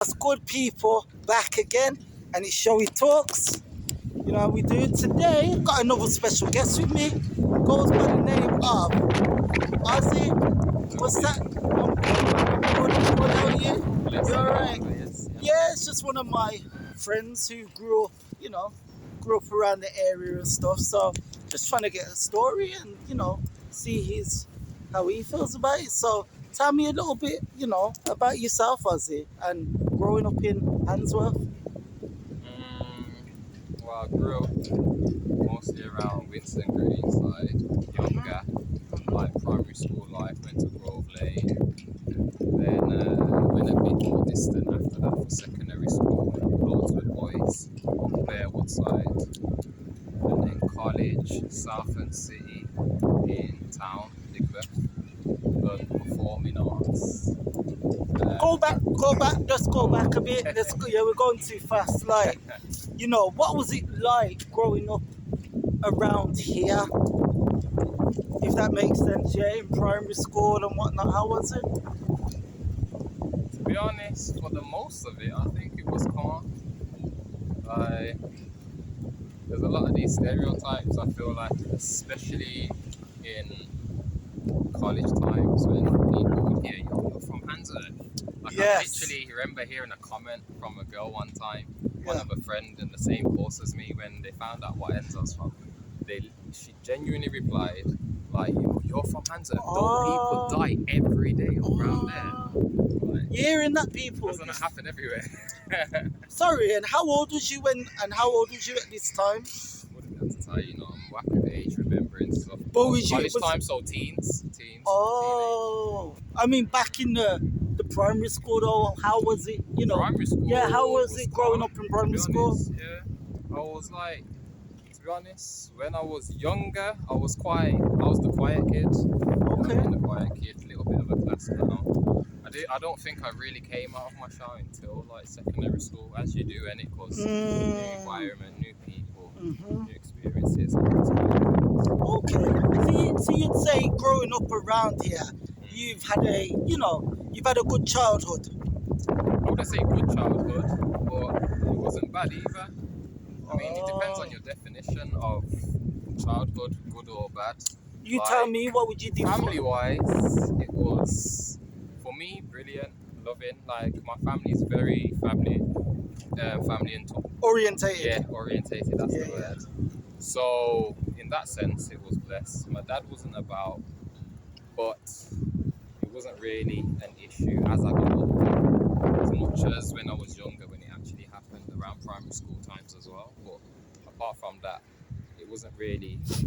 That's good people back again, and it's Showy Talks. You know how we do it today. Got another special guest with me. Goes by the name of Ozzy. What's that? What are you? You alright? Yeah, it's just one of my friends who grew up around the area and stuff. So just trying to get a story and see how he feels about it. So tell me a little bit, about yourself, Ozzy, and growing up in Handsworth. Well, I grew up mostly around Winston Green side, younger, like primary school life, went to Grove Lane, then went a bit more distant after that for secondary school, Lordswood Boys, Bearwood side, and then college, Southend City, in town, Digbeth, learned performing arts. Just go back a bit. Let's go. Yeah, we're going too fast. Like, what was it like growing up around here? If that makes sense, yeah, in primary school and whatnot. How was it? To be honest, for the most of it, I think it was calm. Like, there's a lot of these stereotypes, I feel like, especially in college times when people would hear you're from Handsworth. Like, Yes. I literally remember hearing a comment from a girl one time, one of a friend in the same course as me, when they found out what ends I was from. She genuinely replied, like, you're from Handsworth. Don't people die every day around there? Like, Hearing that people doesn't it happen everywhere? Sorry, and how old was you at this time? Wouldn't be able to tell you, I'm whack of age remembering stuff. But was you- College was- time, so teens. Oh, I mean, back in the primary school though, how was it? Primary school. Yeah, how was it growing up in primary school? Yeah, I was like, to be honest, when I was younger, I was the quiet kid. Okay. I've been the quiet kid, a little bit of a class clown. I don't think I really came out of my shell until like secondary school, as you do, and it was new environment, new people, new experiences. Okay, so you'd say growing up around here, you've had a good childhood. I wouldn't say good childhood, but it wasn't bad either. I mean, it depends on your definition of childhood, good or bad. You tell me, what would you do? Family-wise, it was, for me, brilliant, loving. Like, my family is very family Orientated. Yeah, orientated, that's the word. So, in that sense, it was blessed. My dad wasn't about, but it wasn't really an issue as I got older, as much as when I was younger, when it actually happened around primary school times as well. But apart from that, it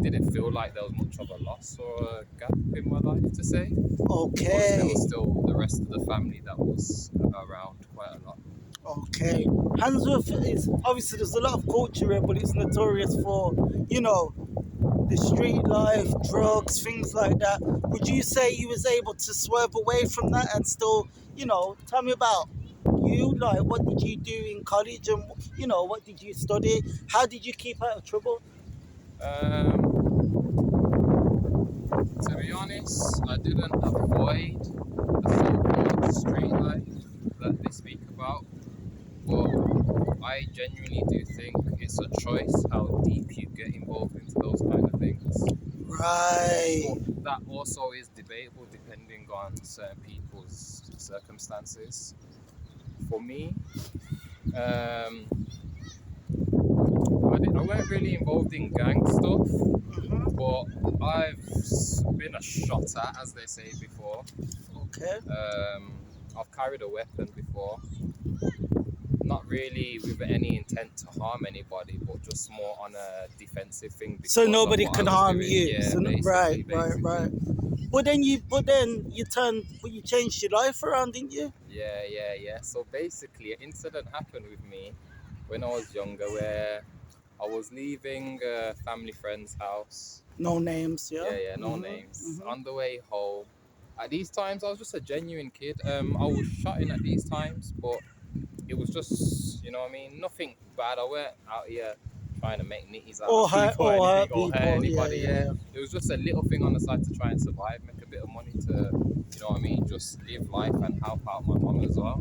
didn't feel like there was much of a loss or a gap in my life, to say. Okay. But there was still the rest of the family that was around quite a lot. Okay. Handsworth is, obviously there's a lot of culture here, but it's notorious for, the street life, drugs, things like that. Would you say you was able to swerve away from that and still, tell me about you, like what did you do in college and, what did you study? How did you keep out of trouble? To be honest, I didn't avoid the so-called street life that they speak about, but I genuinely do think it's a choice how deep you get involved into those kind of things. Right. But that also is debatable depending on certain people's circumstances. For me, I weren't really involved in gang stuff, but I've been a shot at, as they say before. Okay. I've carried a weapon before, not really with any intent to harm anybody, but just more on a defensive thing. So nobody can harm you. Yeah, So basically. Right. But then you changed your life around, didn't you? Yeah. So basically, an incident happened with me when I was younger, where I was leaving a family friend's house. No names, yeah? Yeah, no names. On the way home. At these times, I was just a genuine kid. I was shouting at these times, but it was just, nothing bad. I weren't out here trying to make nitties out of people or hurt anybody. Yeah. It was just a little thing on the side to try and survive, make a bit of money to, just live life and help out my mum as well.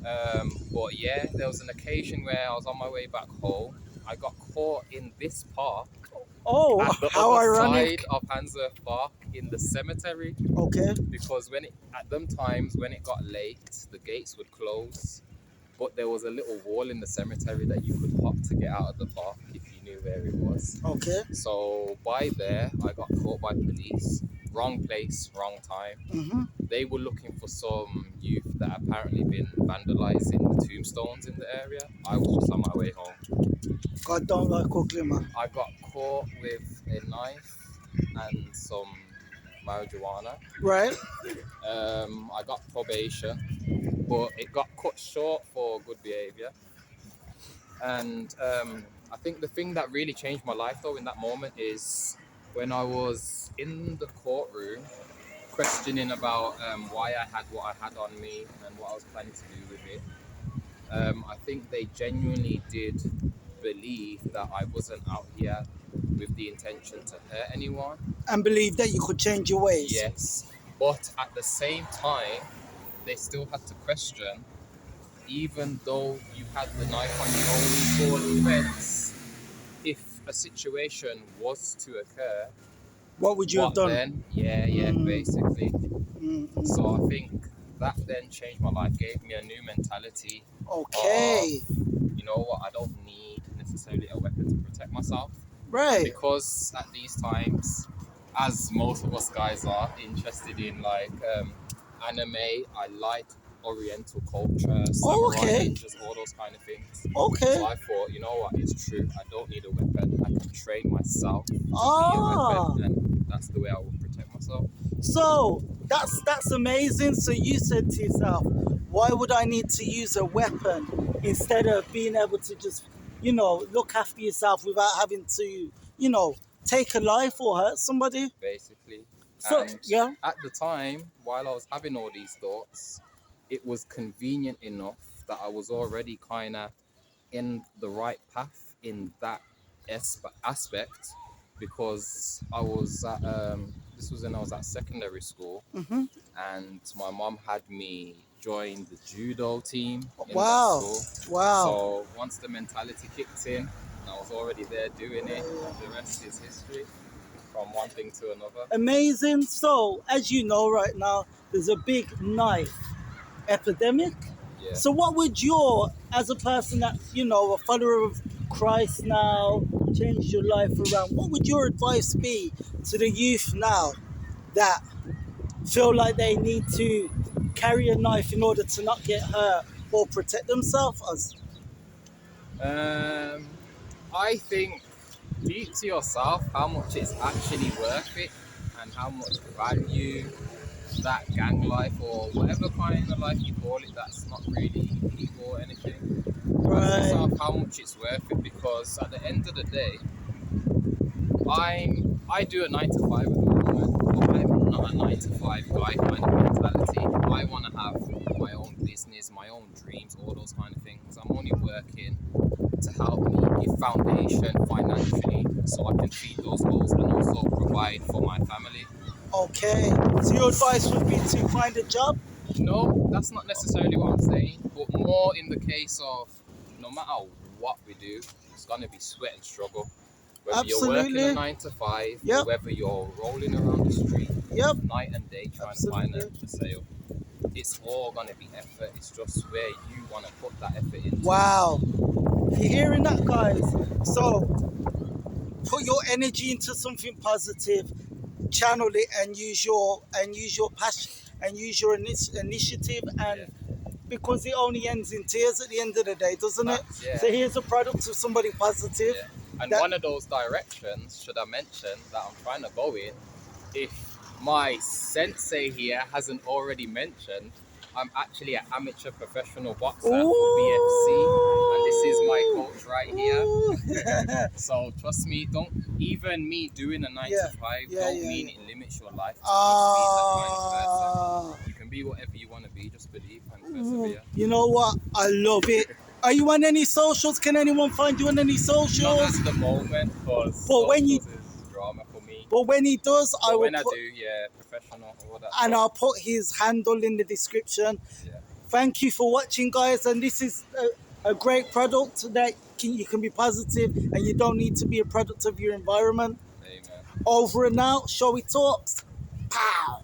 But yeah, there was an occasion where I was on my way back home. I got caught in this park Oh, at the how other ironic. side of Handsworth Park in the cemetery, Okay. because when it at them times when it got late, the gates would close, but there was a little wall in the cemetery that you could hop to get out of the park if you knew where it was. Okay. So by there, I got caught by police. Wrong place, wrong time. Mm-hmm. They were looking for some youth that apparently been vandalizing the tombstones in the area. I was just on my way home. God don't like ugly, man. I got caught with a knife and some marijuana. Right? I got probation, but it got cut short for good behaviour. And I think the thing that really changed my life, though, in that moment is when I was in the courtroom questioning about why I had what I had on me and what I was planning to do with it. I think they genuinely did believe that I wasn't out here with the intention to hurt anyone. And believe that you could change your ways. Yes, but at the same time, they still had to question, even though you had the knife on you only for defense, if a situation was to occur, What would you have what done? then? Yeah, basically. Mm-mm. So I think that then changed my life, gave me a new mentality Okay. of, you know what, I don't need necessarily a weapon to protect myself. Right. Because at these times, as most of us guys are interested in like anime, I like Oriental culture, Oh, samurai okay. ninjas, all those kind of things. Okay. So I thought, you know what, it's true. I don't need a weapon. I can train myself to be a Ah. weapon, and that's the way I will protect myself. So that's amazing. So you said to yourself, why would I need to use a weapon instead of being able to just, look after yourself without having to, take a life or hurt somebody? Basically. So And yeah. at the time, while I was having all these thoughts, it was convenient enough that I was already kind of in the right path in that aspect, because I was at, this was when I was at secondary school, Mm-hmm. and my mom had me join the judo team in that Wow. school. Wow. So once the mentality kicked in, and I was already there doing it, the rest is history, from one thing to another. Amazing. So as you know, right now there's a big knife epidemic. Yeah. So what would your, as a person that's, a follower of Christ now, changed your life around, what would your advice be to the youth now that feel like they need to carry a knife in order to not get hurt or protect themselves? Um, I think deep to yourself how much it's actually worth it and how much value that gang life or whatever kind of life you call it that's not really illegal or anything. Ask Right. yourself how much it's worth it, because at the end of the day, I do a 9 to 5 at the moment, but I'm not a 9 to 5 guy kind of mentality. I want to have my own business, my own dreams, all those kind of things. I'm only working to help me give foundation financially so I can feed those goals and also provide for my family. Okay. So your advice would be to find a job? No, that's not necessarily what I'm saying, but more in the case of no matter what we do, it's gonna be sweat and struggle. Whether you're working a Absolutely. 9 to 5 or Yep. whether you're rolling around the street Yep. night and day trying to find a sale, it's all gonna be effort. It's just where you want to put that effort into. Wow. You're hearing that, guys? So put your energy into something positive, channel it, and use your passion and use your initiative, and Yeah. because it only ends in tears at the end of the day, doesn't it? Facts, yeah. So here's a product of somebody positive. Yeah. And That- one of those directions, should I mention, that I'm trying to go in, if my sensei here hasn't already mentioned, I'm actually an amateur professional boxer for BFC, and this is my coach right here. Ooh. So trust me, don't even me doing a 9 to 5 don't mean it limits your life to just be that kind of person. You can be whatever you want to be, just believe and persevere. You know what? I love it. Are you on any socials? Can anyone find you on any Not socials? at the moment, because But when you- socials is drama for me. But when he does, But when I do, yeah, professional, all that and stuff. I'll put his handle in the description. Yeah. Thank you for watching, guys. And this is a great product that you can be positive and you don't need to be a product of your environment. Amen. Over and out. Shall we talks? Pow.